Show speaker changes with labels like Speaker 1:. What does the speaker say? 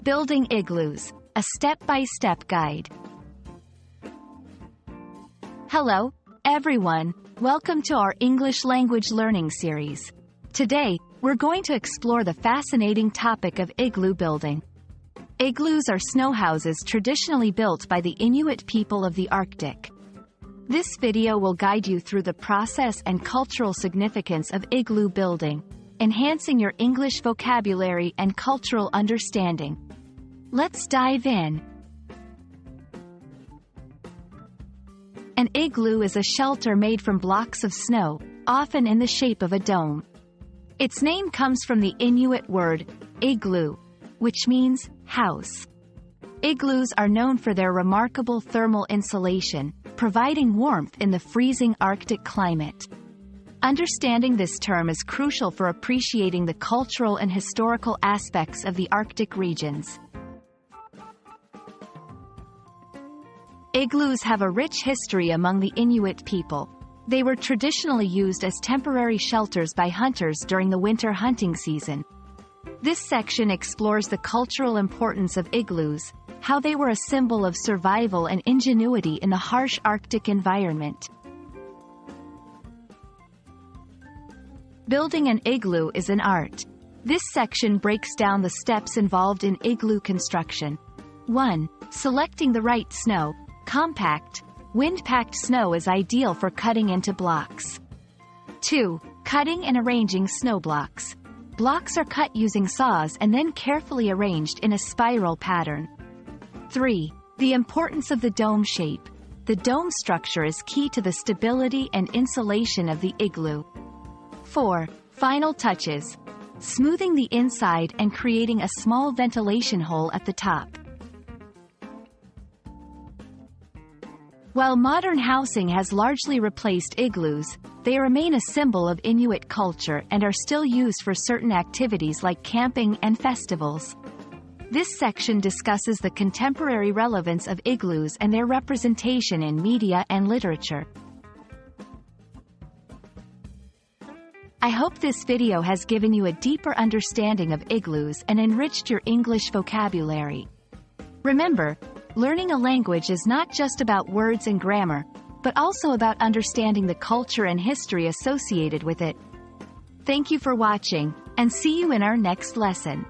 Speaker 1: Building igloos, a step-by-step guide. Hello, everyone. Welcome to our English language learning series. Today, we're going to explore the fascinating topic of igloo building. Igloos are snow houses traditionally built by the Inuit people of the Arctic. This video will guide you through the process and cultural significance of igloo building, enhancing your English vocabulary and cultural understanding. Let's dive in. An igloo is a shelter made from blocks of snow, often in the shape of a dome. Its name comes from the Inuit word, igloo, which means house. Igloos are known for their remarkable thermal insulation, providing warmth in the freezing Arctic climate. Understanding this term is crucial for appreciating the cultural and historical aspects of the Arctic regions. Igloos have a rich history among the Inuit people. They were traditionally used as temporary shelters by hunters during the winter hunting season. This section explores the cultural importance of igloos, how they were a symbol of survival and ingenuity in the harsh Arctic environment. Building an igloo is an art. This section breaks down the steps involved in igloo construction. 1. Selecting the right snow. Compact, wind-packed snow is ideal for cutting into blocks. 2. Cutting and arranging snow blocks. Blocks are cut using saws and then carefully arranged in a spiral pattern. 3. The importance of the dome shape. The dome structure is key to the stability and insulation of the igloo. 4. Final touches. Smoothing the inside and creating a small ventilation hole at the top. While modern housing has largely replaced igloos, they remain a symbol of Inuit culture and are still used for certain activities like camping and festivals. This section discusses the contemporary relevance of igloos and their representation in media and literature. I hope this video has given you a deeper understanding of igloos and enriched your English vocabulary. Remember, learning a language is not just about words and grammar, but also about understanding the culture and history associated with it. Thank you for watching, and see you in our next lesson.